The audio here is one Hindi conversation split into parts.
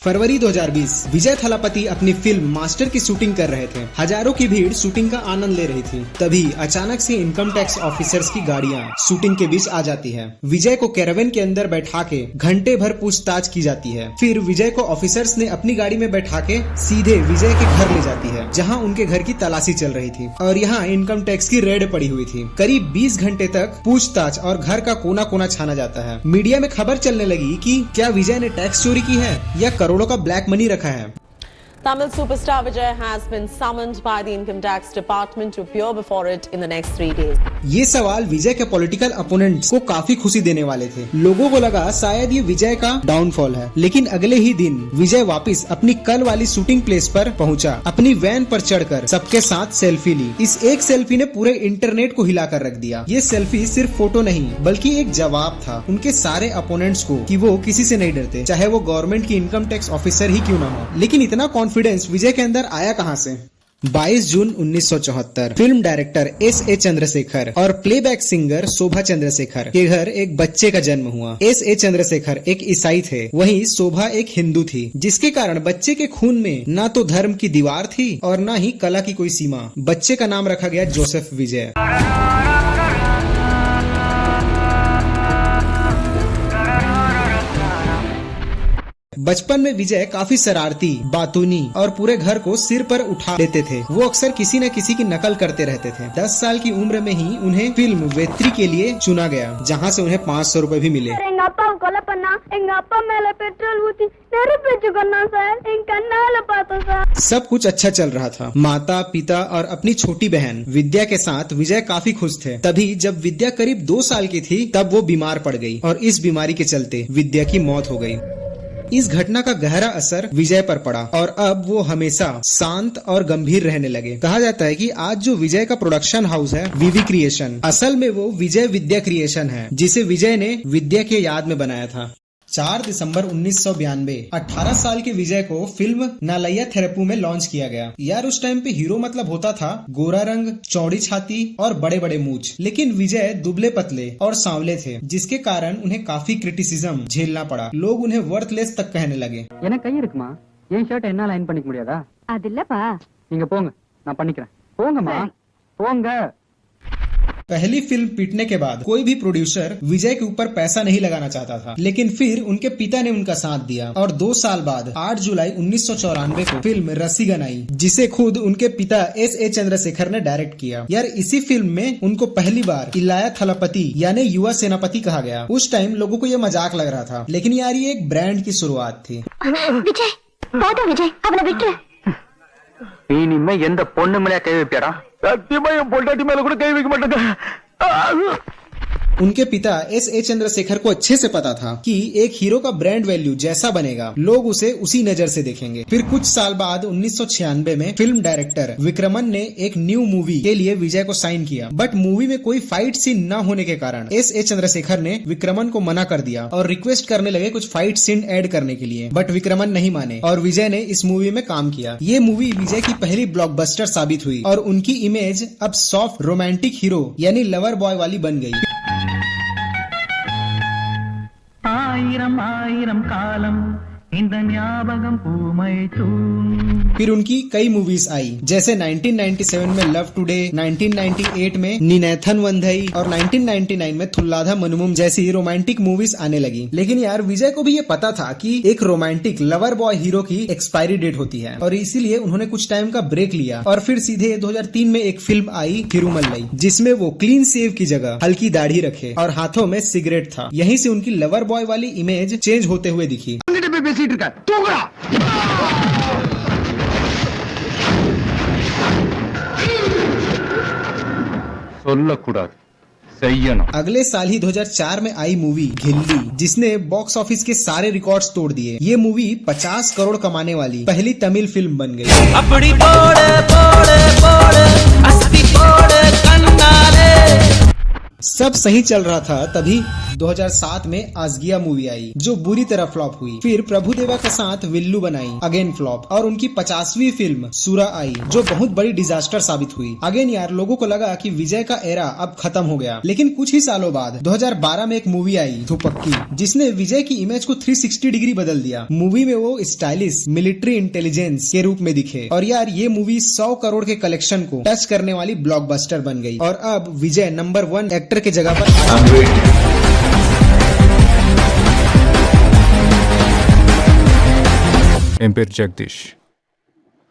फरवरी 2020 विजय थलापति अपनी फिल्म मास्टर की शूटिंग कर रहे थे। हजारों की भीड़ शूटिंग का आनंद ले रही थी। तभी अचानक से इनकम टैक्स ऑफिसर्स की गाड़ियां शूटिंग के बीच आ जाती है। विजय को कैरावेन के अंदर बैठा के घंटे भर पूछताछ की जाती है। फिर विजय को ऑफिसर्स ने अपनी गाड़ी में बैठा के सीधे विजय के घर ले जाती है, जहाँ उनके घर की तलाशी चल रही थी और यहाँ इनकम टैक्स की रेड पड़ी हुई थी। करीब 20 घंटे तक पूछताछ और घर का कोना कोना छाना जाता है। मीडिया में खबर चलने लगी कि क्या विजय ने टैक्स चोरी की है या करोड़ों का ब्लैक मनी रखा है। Tamil superstar Vijay has been summoned by the Income Tax Department to appear before it in the next 3 days. ये सवाल विजय के पॉलिटिकल अपोनेंट्स को काफी खुशी देने वाले थे। लोगों को लगा शायद ये विजय का डाउनफॉल है, लेकिन अगले ही दिन विजय वापस अपनी कल वाली शूटिंग प्लेस पर पहुंचा। अपनी वैन पर चढ़कर सबके साथ सेल्फी ली। इस एक सेल्फी ने पूरे इंटरनेट को हिलाकर रख दिया। ये सेल्फी सिर्फ फोटो नहीं बल्कि एक जवाब था उनके सारे अपोनेंट्स को कि वो किसी से नहीं डरते, चाहे वो गवर्नमेंट की इनकम टैक्स ऑफिसर ही क्यों ना हो। लेकिन इतना कॉन्फिडेंस विजय के अंदर आया कहां से? 22 जून 1974 फिल्म डायरेक्टर S.A. चंद्रशेखर और प्लेबैक सिंगर शोभा चंद्रशेखर के घर एक बच्चे का जन्म हुआ। S.A. चंद्रशेखर एक ईसाई थे, वहीं शोभा एक हिंदू थी, जिसके कारण बच्चे के खून में ना तो धर्म की दीवार थी और ना ही कला की कोई सीमा। बच्चे का नाम रखा गया जोसेफ विजय। बचपन में विजय काफी शरारती, बातूनी और पूरे घर को सिर पर उठा लेते थे। वो अक्सर किसी न किसी की नकल करते रहते थे। 10 साल की उम्र में ही उन्हें फिल्म वेत्री के लिए चुना गया, जहां से उन्हें 500 रुपए भी मिले। सब कुछ अच्छा चल रहा था। माता पिता और अपनी छोटी बहन विद्या के साथ विजय काफी खुश थे। तभी जब विद्या करीब 2 साल की थी तब वो बीमार पड़ गई और इस बीमारी के चलते विद्या की मौत हो गई। इस घटना का गहरा असर विजय पर पड़ा और अब वो हमेशा शांत और गंभीर रहने लगे। कहा जाता है कि आज जो विजय का प्रोडक्शन हाउस है वीवी क्रिएशन, असल में वो विजय विद्या क्रिएशन है, जिसे विजय ने विद्या के याद में बनाया था। 4 दिसंबर 1992 18 साल के विजय को फिल्म नालैया थेरेपू में लॉन्च किया गया। यार उस टाइम पे हीरो मतलब होता था गोरा रंग, चौड़ी छाती और बड़े बड़े मूंछ, लेकिन विजय दुबले पतले और सांवले थे, जिसके कारण उन्हें काफी क्रिटिसिज्म झेलना पड़ा। लोग उन्हें वर्थलेस तक कहने लगे। कई இருக்குமா ஏன் ஷர்ட் என்ன லைன் பண்ணிக்க முடியாதா? அதில்லப்பா நீங்க போங்க நான் பண்ணிக்கிறேன் போங்கம்மா போங்க। पहली फिल्म पीटने के बाद कोई भी प्रोड्यूसर विजय के ऊपर पैसा नहीं लगाना चाहता था, लेकिन फिर उनके पिता ने उनका साथ दिया और 2 साल बाद 8 जुलाई 1994 को फिल्म रसीगन आई, जिसे खुद उनके पिता S.A. चंद्रशेखर ने डायरेक्ट किया। यार इसी फिल्म में उनको पहली बार इलाया थलापति यानी युवा सेनापति कहा गया। उस टाइम लोगों को ये मजाक लग रहा था, लेकिन यार ये एक ब्रांड की शुरुआत थी। விஜய் போடா விஜய் அவனை விட்டு இனிமே எந்த பொண்ணு மேல கை வைப்பியாடா? சத்தியமா என் பொண்டாட்டி மேல கூட கை வைக்க மாட்டேங்க। उनके पिता S.A. चंद्रशेखर को अच्छे से पता था कि एक हीरो का ब्रांड वैल्यू जैसा बनेगा लोग उसे उसी नजर से देखेंगे। फिर कुछ साल बाद 1996 में फिल्म डायरेक्टर विक्रमन ने एक न्यू मूवी के लिए विजय को साइन किया, बट मूवी में कोई फाइट सीन न होने के कारण S.A. चंद्रशेखर ने विक्रमन को मना कर दिया और रिक्वेस्ट करने लगे कुछ फाइट सीन ऐड करने के लिए, बट विक्रमन नहीं माने और विजय ने इस मूवी में काम किया। ये मूवी विजय की पहली ब्लॉकबस्टर साबित हुई और उनकी इमेज अब सॉफ्ट रोमांटिक हीरो यानी लवर बॉय वाली बन गई। ஆயிரம் ஆயிரம் காலம் இந்த ஞாபகம் பூமை தூ। फिर उनकी कई मूवीज आई, जैसे 1997 में लव टुडे, 1998 में निनैथन वंधई और 1999 में थुल्लाधा मनुमुम जैसी रोमांटिक मूवीज आने लगी। लेकिन यार विजय को भी ये पता था कि एक रोमांटिक लवर बॉय हीरो की एक्सपायरी डेट होती है और इसीलिए उन्होंने कुछ टाइम का ब्रेक लिया और फिर सीधे 2003 में एक फिल्म आई थिरुमल्लई, जिसमें वो क्लीन शेव की जगह हल्की दाढ़ी रखे और हाथों में सिगरेट था। यहीं से उनकी लवर बॉय वाली इमेज चेंज होते हुए दिखी। अगले साल ही 2004 में आई मूवी घिल्ली, जिसने बॉक्स ऑफिस के सारे रिकॉर्ड्स तोड़ दिए। ये मूवी 50 करोड़ कमाने वाली पहली तमिल फिल्म बन गई। अपनी बोड़े बोड़े बोड़े अस्ती बोड़े कन्नाले। सब सही चल रहा था तभी 2007 में आजगिया मूवी आई जो बुरी तरह फ्लॉप हुई। फिर प्रभुदेवा के साथ विल्लू बनाई, अगेन फ्लॉप। और उनकी 50वीं फिल्म सुरा आई जो बहुत बड़ी डिजास्टर साबित हुई। अगेन यार लोगों को लगा कि विजय का एरा अब खत्म हो गया। लेकिन कुछ ही सालों बाद 2012 में एक मूवी आई धुपक्की जिसने विजय की इमेज को 360 डिग्री बदल दिया। मूवी में वो स्टाइलिश मिलिट्री इंटेलिजेंस के रूप में दिखे और यार ये मूवी 100 करोड़ के कलेक्शन को टच करने वाली ब्लॉकबस्टर बन गई। और अब विजय नंबर 1 एक्टर के जगह पर एम्पायर जगदीश,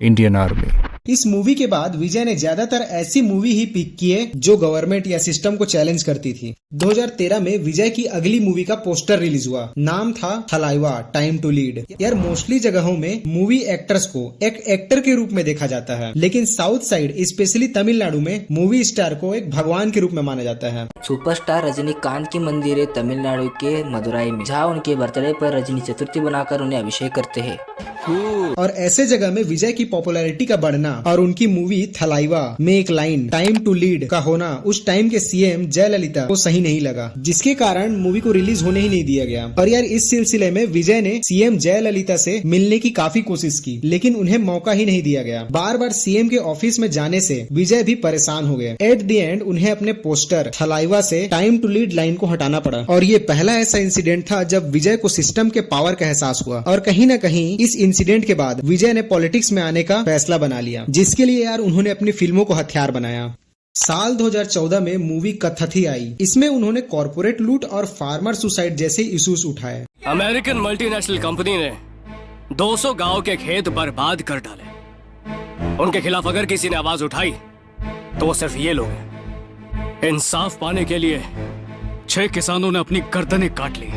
इंडियन आर्मी। इस मूवी के बाद विजय ने ज्यादातर ऐसी मूवी ही पिक किए जो गवर्नमेंट या सिस्टम को चैलेंज करती थी। 2013 में विजय की अगली मूवी का पोस्टर रिलीज हुआ, नाम था थलाइवा टाइम टू लीड। यार मोस्टली जगहों में मूवी एक्टर्स को एक एक्टर के रूप में देखा जाता है, लेकिन साउथ साइड स्पेशली तमिलनाडु में मूवी स्टार को एक भगवान के रूप में माना जाता है। सुपरस्टार रजनीकांत की मंदिर है तमिलनाडु के मदुराई में, जहाँ उनके बर्थडे पर रजनी चतुर्थी बनाकर उन्हें अभिषेक करते हैं। और ऐसे जगह में विजय की पॉपुलैरिटी का बढ़ना और उनकी मूवी थलाइवा में एक लाइन टाइम टू लीड का होना उस टाइम के सीएम जयललिता को सही नहीं लगा, जिसके कारण मूवी को रिलीज होने ही नहीं दिया गया। और यार इस सिलसिले में विजय ने सीएम जयललिता से मिलने की काफी कोशिश की, लेकिन उन्हें मौका ही नहीं दिया गया। बार बार सीएम के ऑफिस में जाने से विजय भी परेशान हो गए। एट द एंड उन्हें अपने पोस्टर थलाइवा से टाइम टू लीड लाइन को हटाना पड़ा। और ये पहला ऐसा इंसिडेंट था जब विजय को सिस्टम के पावर का एहसास हुआ। और कहीं न कहीं इस इंसिडेंट के बाद विजय ने पॉलिटिक्स में आने का फैसला बना लिया, जिसके लिए यार उन्होंने अपनी फिल्मों को हथियार बनाया। साल 2014 में मूवी कथथी आई। इसमें उन्होंने कॉर्पोरेट लूट और फार्मर सुसाइड जैसे इश्यूज उठाए। अमेरिकन मल्टीनेशनल कंपनी ने 200 गांव के खेत बर्बाद कर डाले। उनके खिलाफ अगर किसी ने आवाज उठाई तो वो सिर्फ ये लोग हैं। इंसाफ पाने के लिए 6 किसानों ने अपनी गर्दनें काट ली।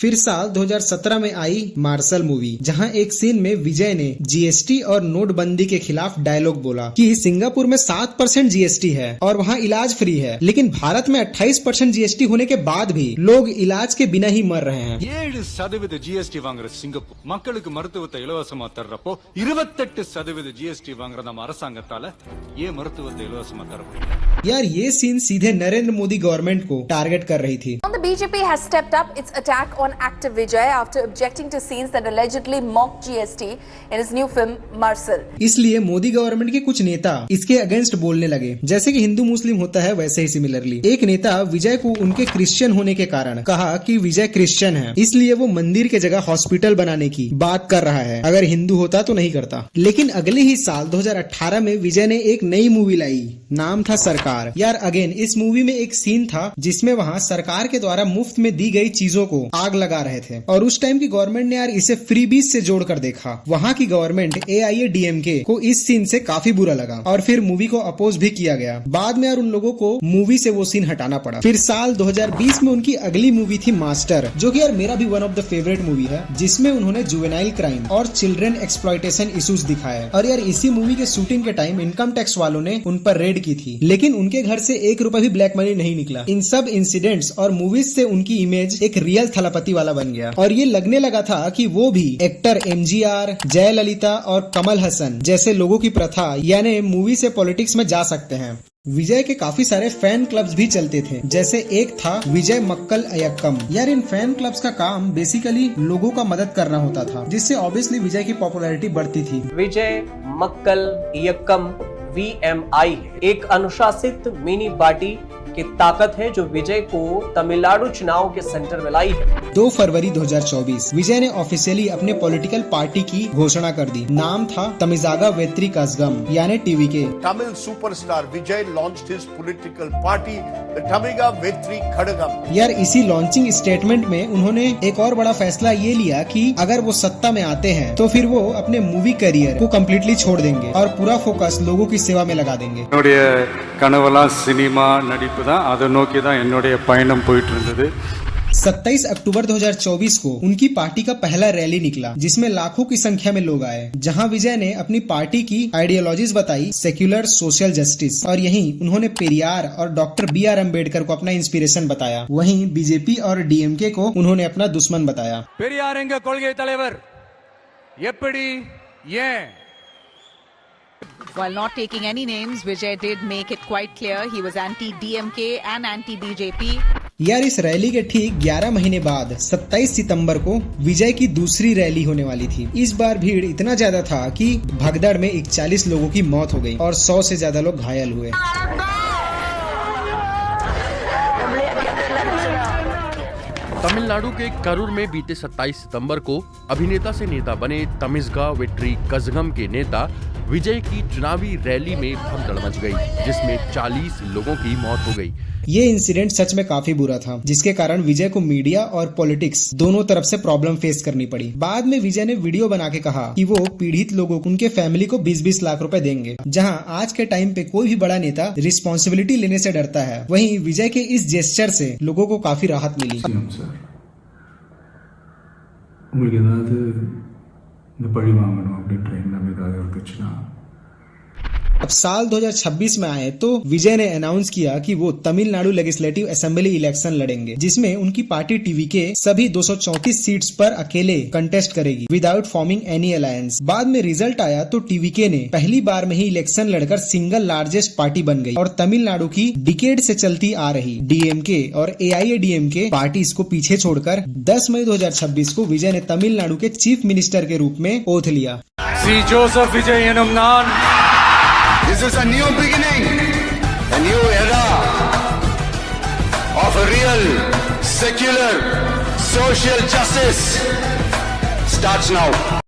फिर साल 2017 में आई मार्शल मूवी, जहां एक सीन में विजय ने जीएसटी और नोटबंदी के खिलाफ डायलॉग बोला कि सिंगापुर में 7% जीएसटी है और वहां इलाज फ्री है, लेकिन भारत में 28% जीएसटी होने के बाद भी लोग इलाज के बिना ही मर रहे हैं। 7% जीएसटी வாங்குற சிங்கப்பூர் மக்களுக்கு மருத்துவத்தை இலவசமா தர்றப்போ 28% जीएसटी வாங்குற நம்ம அரசாங்கத்தால ஏன் மருத்துவத்தை இலவசமா தர முடியல? यार ये सीन सीधे नरेंद्र मोदी गवर्नमेंट को टारगेट कर रही थी। The BJP has stepped up its attack on actor Vijay after objecting to scenes that allegedly mock GST in his new film Marshal. इसलिए मोदी गवर्नमेंट के कुछ नेता इसके अगेंस्ट बोलने लगे, जैसे कि हिंदू मुस्लिम होता है वैसे ही सिमिलरली। एक नेता विजय को उनके क्रिश्चियन होने के कारण कहा कि विजय क्रिश्चियन है, इसलिए वो मंदिर के जगह हॉस्पिटल बनाने की बात कर रहा है, अगर हिंदू होता तो नहीं करता। लेकिन अगले ही साल 2018 में विजय ने एक नई मूवी लाई, नाम था सरकार। यार अगेन इस मूवी में एक सीन था जिसमें वहाँ सरकार के द्वारा मुफ्त में दी गई चीजों को आग लगा रहे थे, और उस टाइम की गवर्नमेंट ने यार इसे फ्रीबीज से जोड़कर देखा। वहाँ की गवर्नमेंट AIADMK को इस सीन से काफी बुरा लगा और फिर मूवी को अपोज भी किया गया। बाद में यार उन लोगों को मूवी से वो सीन हटाना पड़ा। फिर साल 2020 में उनकी अगली मूवी थी मास्टर, जो कि यार मेरा भी one of the favourite movie है, जिसमें उन्होंने जुवेनाइल क्राइम और चिल्ड्रन एक्सप्लॉयटेशन इश्यूज दिखाए। और यार इसी मूवी के शूटिंग के टाइम इनकम टैक्स वालों ने उन पर रेड की थी, लेकिन उनके घर से 1 रुपया भी ब्लैक मनी नहीं निकला। इन सब इंसिडेंट्स और मूवीज से उनकी इमेज एक रियल थलापति वाला बन गया, और ये लगने लगा था कि वो भी एक्टर MGR, जयललिता और कमल हसन जैसे लोगों की प्रथा यानी मूवी से पॉलिटिक्स में जा सकते हैं। विजय के काफी सारे फैन क्लब्स भी चलते थे, जैसे एक था विजय मक्कल अयक्कम। यार इन फैन क्लब्स का काम बेसिकली लोगों का मदद करना होता था, जिससे ऑब्वियसली विजय की पॉपुलैरिटी बढ़ती थी। विजय मक्कल अयक्कम VMI एक अनुशासित मिनी पार्टी की ताकत है जो विजय को तमिलनाडु चुनाव के सेंटर में लाई है। 2 फरवरी 2024 विजय ने ऑफिशियली अपने पॉलिटिकल पार्टी की घोषणा कर दी। नाम था तमिजागा वेत्री कजगम यानी TVK। Tamil superstar Vijay launched his political party the Tamizhaga Vetri Kazhagam. यार इसी लॉन्चिंग स्टेटमेंट में उन्होंने एक और बड़ा फैसला ये लिया कि अगर वो सत्ता में आते हैं तो फिर वो अपने मूवी करियर को कम्प्लीटली छोड़ देंगे और पूरा फोकस लोगों की सेवा में लगा देंगे। கனவெல்லாம் சினிமா நடிப்பு தான், அதை நோக்கி தான் என்னுடைய பயணம் போயிட்டு இருந்தது। 27 अक्टूबर 2024 को उनकी पार्टी का पहला रैली निकला, जिसमें लाखों की संख्या में लोग आए, जहां विजय ने अपनी पार्टी की आइडियोलॉजीज बताई, सेक्युलर सोशल जस्टिस, और यहीं उन्होंने पेरियार और डॉक्टर BR अम्बेडकर को अपना इंस्पिरेशन बताया। वहीं BJP और DMK को उन्होंने अपना दुश्मन बताया। பெரியார் எங்க கொள்கை தலைவர் எப்படி ஏன் While not taking any names, Vijay did make it quite clear he was anti-DMK and anti-BJP. यार इस रैली के ठीक 11 महीने बाद 27 सितंबर को विजय की दूसरी रैली होने वाली थी। इस बार भीड़ इतना ज्यादा था कि भगदड़ में 41 लोगों की मौत हो गई और 100 से ज्यादा लोग घायल हुए। तमिलनाडु के करूर में बीते 27 सितंबर को अभिनेता से नेता बने तमिज़गा वेट्री कज़गम के नेता विजय की चुनावी रैली में भगदड़ मच गई, जिसमें 40 लोगों की मौत हो गई। ये इंसिडेंट सच में काफी बुरा था, जिसके कारण विजय को मीडिया और पॉलिटिक्स दोनों तरफ से प्रॉब्लम फेस करनी पड़ी। बाद में विजय ने वीडियो बना के कहा कि वो पीड़ित लोगों को उनके फैमिली को 20-20 लाख रुपए देंगे। जहां आज के टाइम पे कोई भी बड़ा नेता रिस्पॉन्सिबिलिटी लेने से डरता है, वहीं विजय के इस जेस्चर से लोगों को काफी राहत मिली। உங்களுக்கு ஏதாவது இந்த பழி வாங்கணும் அப்படின்ற எண்ணம் ஏதாவது இருந்துச்சுன்னா अब साल 2026 में आए तो विजय ने अनाउंस किया कि वो तमिलनाडु लेजिस्लेटिव असेंबली इलेक्शन लड़ेंगे, जिसमें उनकी पार्टी टीवी के सभी 234 सीट्स पर अकेले कंटेस्ट करेगी विदाउट फॉर्मिंग एनी अलायंस। बाद में रिजल्ट आया तो टीवीके ने पहली बार में ही इलेक्शन लड़कर सिंगल लार्जेस्ट पार्टी बन गई और तमिलनाडु की डिकेड से चलती आ रही डीएमके और AIADMK पार्टीज को पीछे छोड़कर 10 मई 2026 को विजय ने तमिलनाडु के चीफ मिनिस्टर के रूप में ओथ लिया। श्री जोसेफ विजय एनुम नान This is a new beginning, a new era of a real, secular, social justice starts now.